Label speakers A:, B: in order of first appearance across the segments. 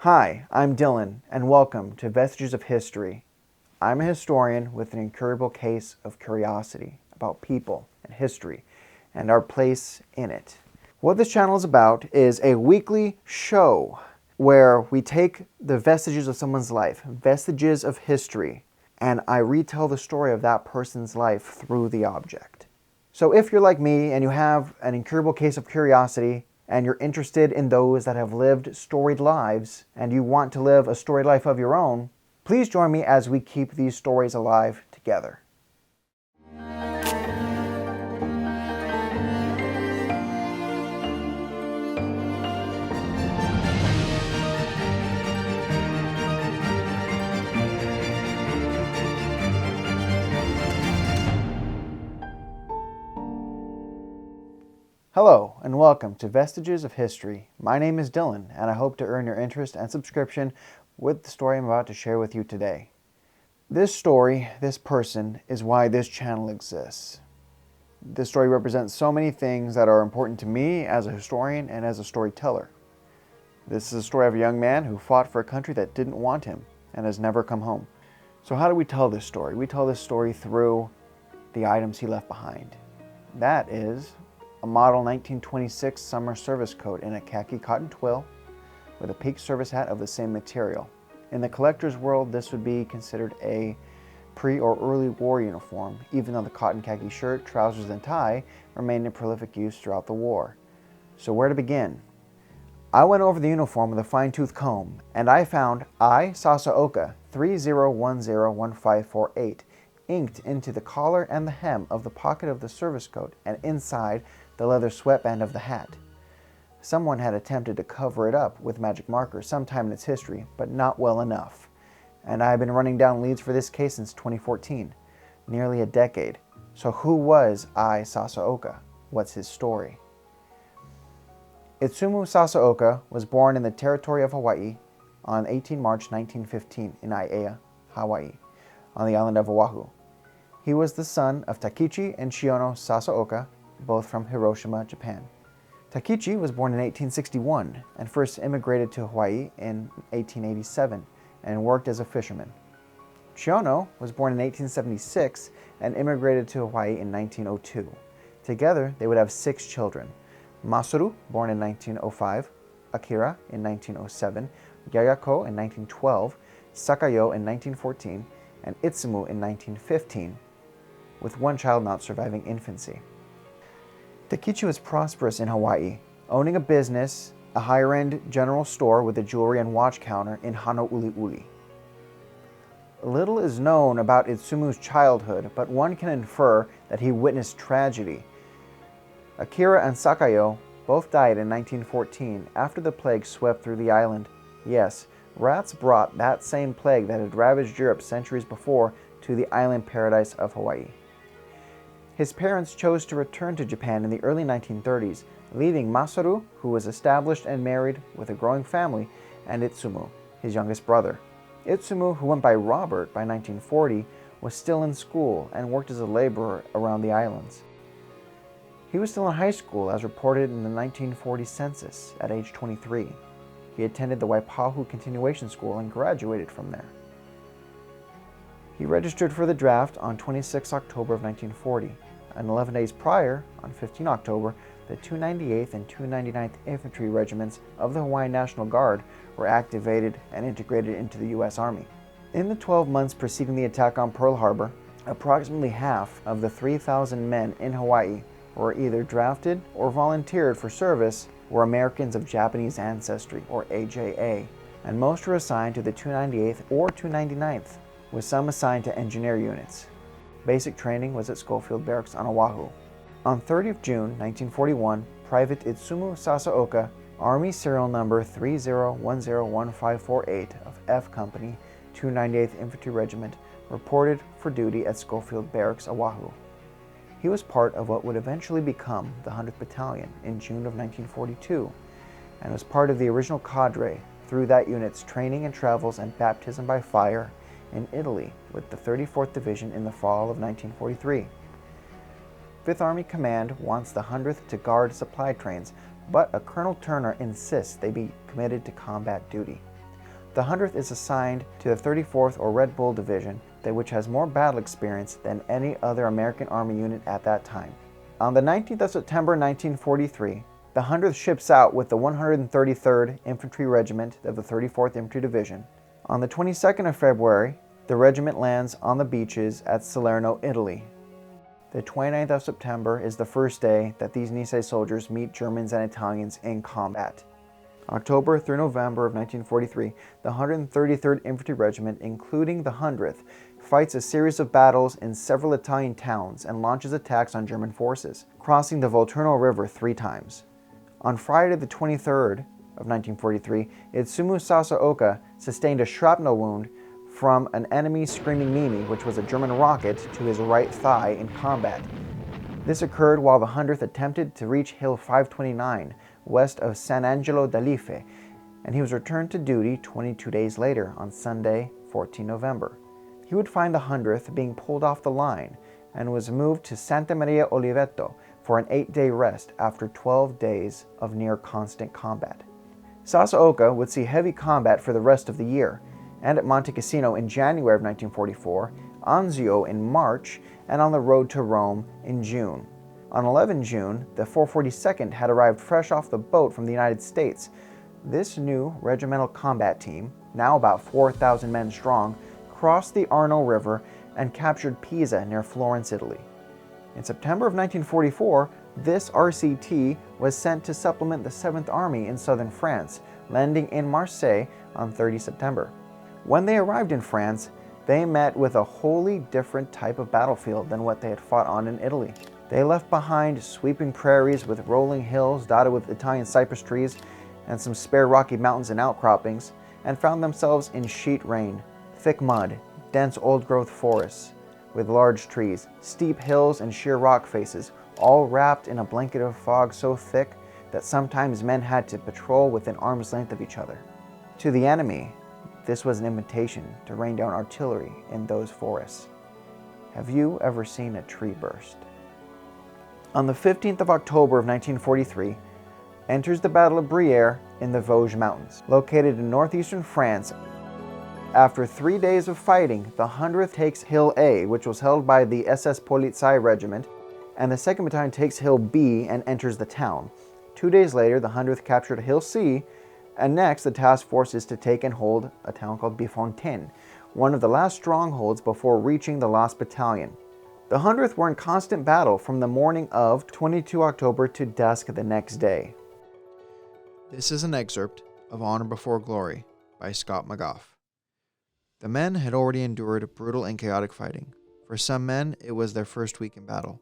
A: Hi, I'm Dylan, and welcome to Vestiges of History. I'm a historian with an incurable case of curiosity about people and history and our place in it. What this channel is about is a weekly show where we take the vestiges of someone's life, vestiges of history, and I retell the story of that person's life through the object. So if you're like me and you have an incurable case of curiosity and you're interested in those that have lived storied lives and you want to live a storied life of your own, please join me as we keep these stories alive together. Hello, and welcome to Vestiges of History. My name is Dylan, and I hope to earn your interest and subscription with the story I'm about to share with you today. This story, this person, is why this channel exists. This story represents so many things that are important to me as a historian and as a storyteller. This is a story of a young man who fought for a country that didn't want him and has never come home. So how do we tell this story? We tell this story through the items he left behind. That is a model 1926 summer service coat in a khaki cotton twill with a peak service hat of the same material. In the collector's world, this would be considered a pre- or early war uniform, even though the cotton khaki shirt, trousers, and tie remained in prolific use throughout the war. So where to begin? I went over the uniform with a fine-tooth comb, and I found I, Sasaoka, 30101548, inked into the collar and the hem of the pocket of the service coat and inside the leather sweatband of the hat. Someone had attempted to cover it up with magic markers sometime in its history, but not well enough. And I have been running down leads for this case since 2014, nearly a decade. So who was I, Sasaoka? What's his story? Itsumu Sasaoka was born in the territory of Hawaii on 18 March 1915 in Aiea, Hawaii, on the island of Oahu. He was the son of Takichi and Shiono Sasaoka, both from Hiroshima, Japan. Takichi was born in 1861 and first immigrated to Hawaii in 1887 and worked as a fisherman. Shiono was born in 1876 and immigrated to Hawaii in 1902. Together, they would have 6 children: Masaru, born in 1905, Akira in 1907, Yayako in 1912, Sakayo in 1914, and Itsumu in 1915, with one child not surviving infancy. Takichi was prosperous in Hawaii, owning a business, a higher-end general store with a jewelry and watch counter in Honouliuli. Little is known about Itsumu's childhood, but one can infer that he witnessed tragedy. Akira and Sakayo both died in 1914 after the plague swept through the island. Yes, rats brought that same plague that had ravaged Europe centuries before to the island paradise of Hawaii. His parents chose to return to Japan in the early 1930s, leaving Masaru, who was established and married with a growing family, and Itsumu, his youngest brother. Itsumu, who went by Robert by 1940, was still in school and worked as a laborer around the islands. He was still in high school as reported in the 1940 census at age 23. He attended the Waipahu Continuation School and graduated from there. He registered for the draft on 26 October of 1940, and 11 days prior, on 15 October, the 298th and 299th Infantry Regiments of the Hawaiian National Guard were activated and integrated into the U.S. Army. In the 12 months preceding the attack on Pearl Harbor, approximately half of the 3,000 men in Hawaii were either drafted or volunteered for service were Americans of Japanese ancestry, or AJA, and most were assigned to the 298th or 299th, with some assigned to engineer units. Basic training was at Schofield Barracks on Oahu. On 30th June 1941, Private Itsumu Sasaoka, Army serial number 30101548 of F Company, 298th Infantry Regiment, reported for duty at Schofield Barracks, Oahu. He was part of what would eventually become the 100th Battalion in June of 1942, and was part of the original cadre through that unit's training and travels and baptism by fire in Italy with the 34th Division in the fall of 1943. 5th Army Command wants the 100th to guard supply trains, but a Colonel Turner insists they be committed to combat duty. The 100th is assigned to the 34th or Red Bull Division, which has more battle experience than any other American Army unit at that time. On the 19th of September 1943, the 100th ships out with the 133rd Infantry Regiment of the 34th Infantry Division. On the 22nd of February, the regiment lands on the beaches at Salerno, Italy. The 29th of September is the first day that these Nisei soldiers meet Germans and Italians in combat. October through November of 1943, the 133rd Infantry Regiment, including the 100th, fights a series of battles in several Italian towns and launches attacks on German forces, crossing the Volturno River 3 times. On Friday the 23rd of 1943, Itsumu Sasaoka sustained a shrapnel wound from an enemy Screaming Mimi, which was a German rocket, to his right thigh in combat. This occurred while the 100th attempted to reach Hill 529, west of San Angelo d'Alife, and he was returned to duty 22 days later on Sunday, 14 November. He would find the 100th being pulled off the line and was moved to Santa Maria Oliveto for an 8-day rest after 12 days of near constant combat. Sasaoka would see heavy combat for the rest of the year, and at Monte Cassino in January of 1944, Anzio in March, and on the road to Rome in June. On 11 June, the 442nd had arrived fresh off the boat from the United States. This new regimental combat team, now about 4,000 men strong, crossed the Arno River and captured Pisa near Florence, Italy. In September of 1944, this RCT was sent to supplement the 7th Army in southern France, landing in Marseille on 30 September. When they arrived in France, they met with a wholly different type of battlefield than what they had fought on in Italy. They left behind sweeping prairies with rolling hills dotted with Italian cypress trees and some spare rocky mountains and outcroppings, and found themselves in sheet rain, thick mud, dense old-growth forests with large trees, steep hills and sheer rock faces, all wrapped in a blanket of fog so thick that sometimes men had to patrol within arm's length of each other. To the enemy, this was an invitation to rain down artillery in those forests. Have you ever seen a tree burst? On the 15th of October of 1943, enters the Battle of Brière in the Vosges Mountains, located in northeastern France. After 3 days of fighting, the 100th takes Hill A, which was held by the SS Polizei Regiment, and the 2nd Battalion takes Hill B and enters the town. 2 days later, the 100th captured Hill C, and next the task force is to take and hold a town called Bifontaine, one of the last strongholds before reaching the last battalion. The 100th were in constant battle from the morning of 22 October to dusk the next day. This is an excerpt of Honor Before Glory by Scott McGough. The men had already endured brutal and chaotic fighting. For some men, it was their first week in battle,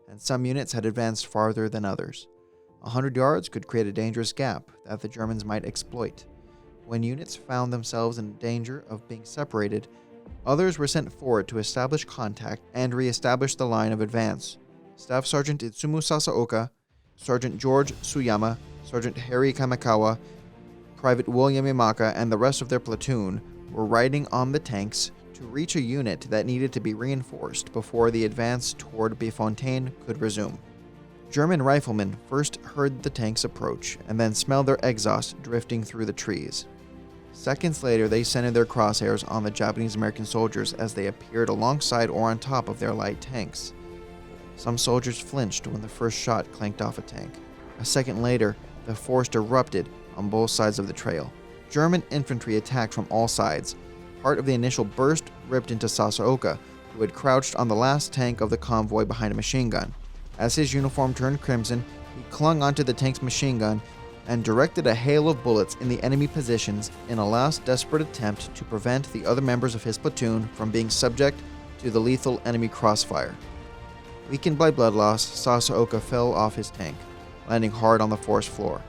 A: and some units had advanced farther than others. 100 yards could create a dangerous gap that the Germans might exploit. When units found themselves in danger of being separated, others were sent forward to establish contact and re-establish the line of advance. Staff Sergeant Itsumu Sasaoka, Sergeant George Tsuyama, Sergeant Harry Kamikawa, Private William Yamaka, and the rest of their platoon were riding on the tanks to reach a unit that needed to be reinforced before the advance toward Bifontaine could resume. German riflemen first heard the tanks approach and then smelled their exhaust drifting through the trees. Seconds later, they centered their crosshairs on the Japanese-American soldiers as they appeared alongside or on top of their light tanks. Some soldiers flinched when the first shot clanked off a tank. A second later, the force erupted on both sides of the trail. German infantry attacked from all sides. Part of the initial burst ripped into Sasaoka, who had crouched on the last tank of the convoy behind a machine gun. As his uniform turned crimson, he clung onto the tank's machine gun and directed a hail of bullets in the enemy positions in a last desperate attempt to prevent the other members of his platoon from being subject to the lethal enemy crossfire. Weakened by blood loss, Sasaoka fell off his tank, landing hard on the forest floor.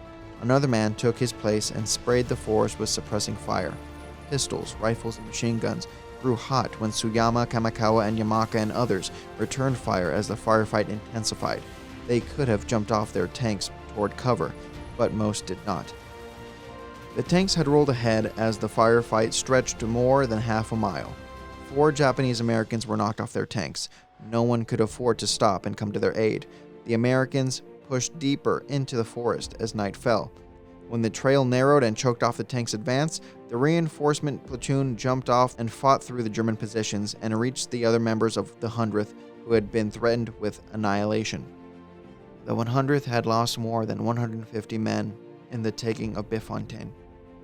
A: Another man took his place and sprayed the forest with suppressing fire. Pistols, rifles, and machine guns grew hot when Tsuyama, Kamikawa, and Yamaka and others returned fire as the firefight intensified. They could have jumped off their tanks toward cover, but most did not. The tanks had rolled ahead as the firefight stretched to more than half a mile. 4 Japanese Americans were knocked off their tanks. No one could afford to stop and come to their aid. The Americans pushed deeper into the forest as night fell. When the trail narrowed and choked off the tank's advance, the reinforcement platoon jumped off and fought through the German positions and reached the other members of the 100th who had been threatened with annihilation. The 100th had lost more than 150 men in the taking of Bifontaine.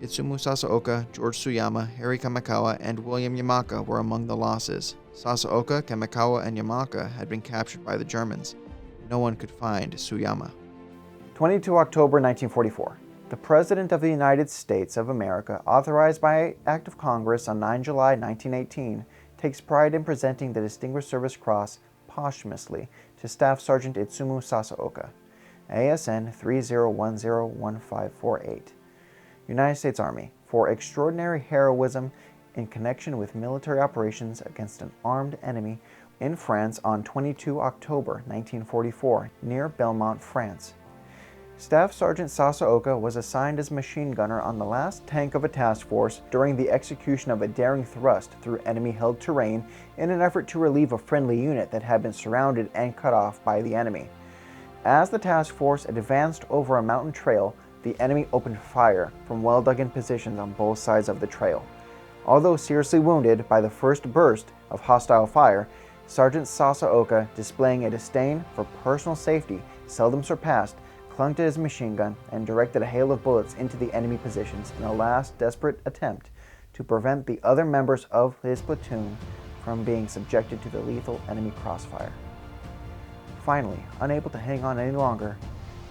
A: Itsumu Sasaoka, George Tsuyama, Harry Kamikawa, and William Yamaka were among the losses. Sasaoka, Kamikawa, and Yamaka had been captured by the Germans. No one could find Tsuyama. 22 October 1944. The President of the United States of America, authorized by Act of Congress on 9 July 1918, takes pride in presenting the Distinguished Service Cross posthumously to Staff Sergeant Itsumu Sasaoka, ASN 30101548. United States Army, for extraordinary heroism in connection with military operations against an armed enemy in France on 22 October 1944, near Belmont, France. Staff Sergeant Sasaoka was assigned as machine gunner on the last tank of a task force during the execution of a daring thrust through enemy-held terrain in an effort to relieve a friendly unit that had been surrounded and cut off by the enemy. As the task force advanced over a mountain trail, the enemy opened fire from well-dug-in positions on both sides of the trail. Although seriously wounded by the first burst of hostile fire, Sergeant Sasaoka, displaying a disdain for personal safety seldom surpassed, clung to his machine gun and directed a hail of bullets into the enemy positions in a last desperate attempt to prevent the other members of his platoon from being subjected to the lethal enemy crossfire. Finally, unable to hang on any longer,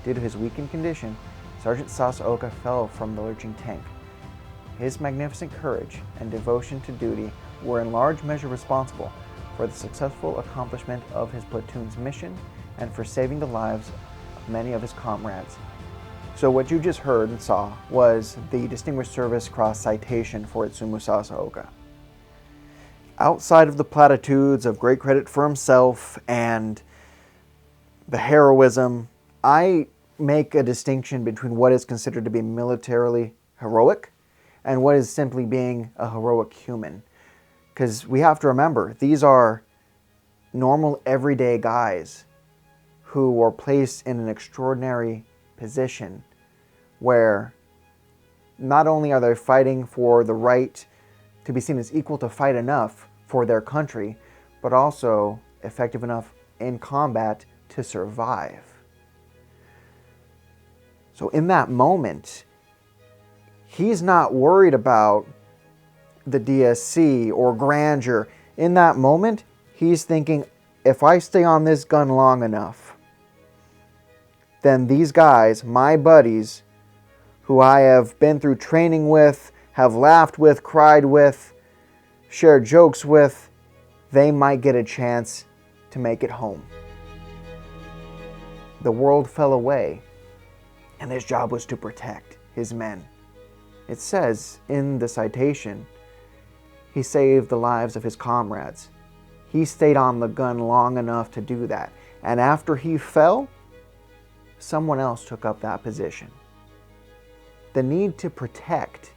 A: due to his weakened condition, Sergeant Sasaoka fell from the lurching tank. His magnificent courage and devotion to duty were in large measure responsible for the successful accomplishment of his platoon's mission and for saving the lives of many of his comrades. So what you just heard and saw was the Distinguished Service Cross citation for Itsumu Sasaoka. Outside of the platitudes of great credit for himself and the heroism, I make a distinction between what is considered to be militarily heroic and what is simply being a heroic human. Because we have to remember, these are normal, everyday guys who were placed in an extraordinary position where not only are they fighting for the right to be seen as equal to fight enough for their country, but also effective enough in combat to survive. So in that moment, he's not worried about the DSC or grandeur. In that moment, he's thinking, if I stay on this gun long enough, then these guys, my buddies, who I have been through training with, have laughed with, cried with, shared jokes with, they might get a chance to make it home. The world fell away, and his job was to protect his men. It says in the citation, he saved the lives of his comrades. He stayed on the gun long enough to do that. And after he fell, someone else took up that position. The need to protect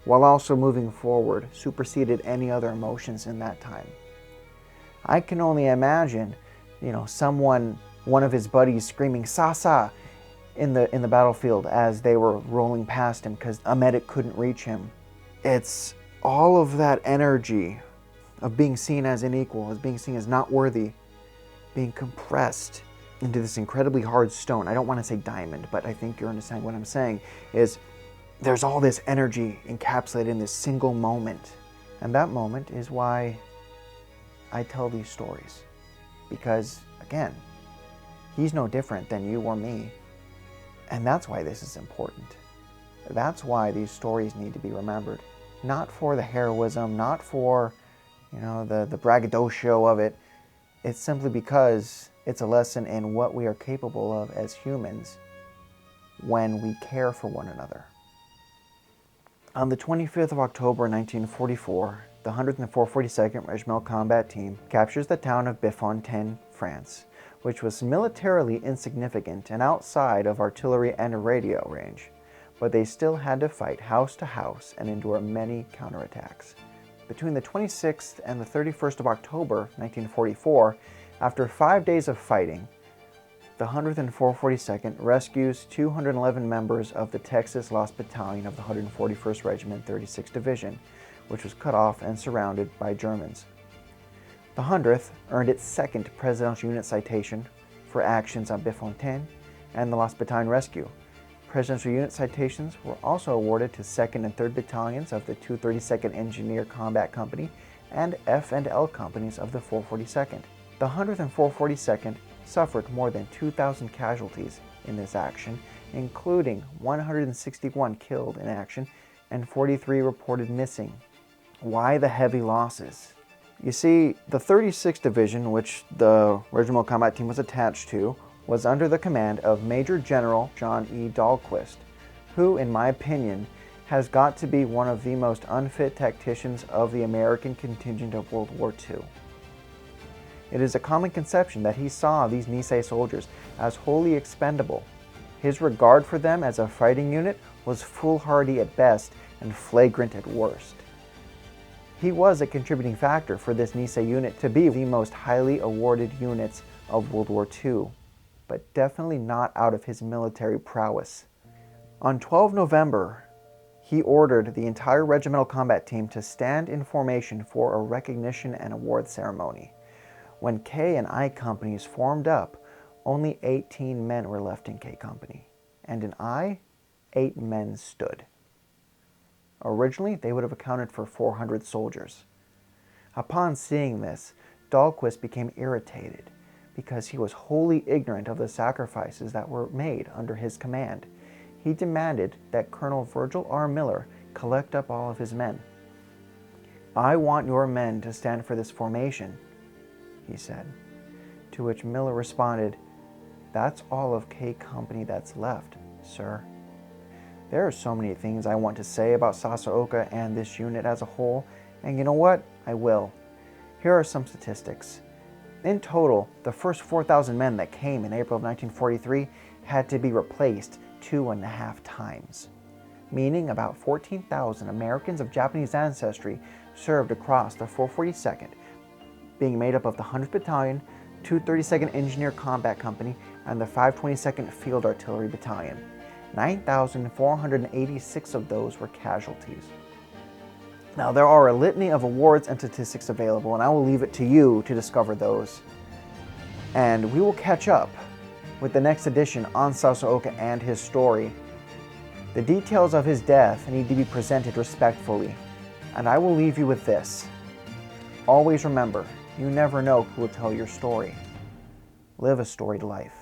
A: while also moving forward superseded any other emotions in that time. I can only imagine, one of his buddies screaming "Sasa" in the battlefield as they were rolling past him because a medic couldn't reach him. It's all of that energy of being seen as unequal, as being seen as not worthy, being compressed into this incredibly hard stone. I don't want to say diamond, but I think you're understanding what I'm saying, is there's all this energy encapsulated in this single moment. And that moment is why I tell these stories. Because, again, he's no different than you or me. And that's why this is important. That's why these stories need to be remembered. Not for the heroism, not for, the braggadocio of it. It's simply because it's a lesson in what we are capable of as humans when we care for one another. On the 25th of October 1944, the 142nd Regimental Combat Team captures the town of Bifontaine, France, which was militarily insignificant and outside of artillery and radio range, but they still had to fight house to house and endure many counterattacks. Between the 26th and the 31st of October 1944, after 5 days of fighting, the 100th and 442nd rescues 211 members of the Texas Lost Battalion of the 141st Regiment 36th Division, which was cut off and surrounded by Germans. The 100th earned its second Presidential Unit Citation for actions on Bifontaine and the Lost Battalion Rescue. Presidential Unit Citations were also awarded to 2nd and 3rd Battalions of the 232nd Engineer Combat Company and F and L Companies of the 442nd. The 100th and 442nd suffered more than 2,000 casualties in this action, including 161 killed in action and 43 reported missing. Why the heavy losses? You see, the 36th Division, which the Regimental Combat Team was attached to, was under the command of Major General John E. Dahlquist, who, in my opinion, has got to be one of the most unfit tacticians of the American contingent of World War II. It is a common conception that he saw these Nisei soldiers as wholly expendable. His regard for them as a fighting unit was foolhardy at best and flagrant at worst. He was a contributing factor for this Nisei unit to be the most highly awarded units of World War II, but definitely not out of his military prowess. On 12 November, he ordered the entire Regimental Combat Team to stand in formation for a recognition and award ceremony. When K and I companies formed up, only 18 men were left in K Company, and in I, 8 men stood. Originally, they would have accounted for 400 soldiers. Upon seeing this, Dahlquist became irritated because he was wholly ignorant of the sacrifices that were made under his command. He demanded that Colonel Virgil R. Miller collect up all of his men. "I want your men to stand for this formation," he said, to which Miller responded, "That's all of K Company that's left, sir." There are so many things I want to say about Sasaoka and this unit as a whole, and you know what? I will. Here are some statistics. In total, the first 4,000 men that came in April of 1943 had to be replaced 2.5 times, meaning about 14,000 Americans of Japanese ancestry served across the 442nd, being made up of the 100th Battalion, 232nd Engineer Combat Company, and the 522nd Field Artillery Battalion. 9,486 of those were casualties. Now, there are a litany of awards and statistics available, and I will leave it to you to discover those. And we will catch up with the next edition on Sasaoka and his story. The details of his death need to be presented respectfully, and I will leave you with this. Always remember, you never know who will tell your story. Live a storied life.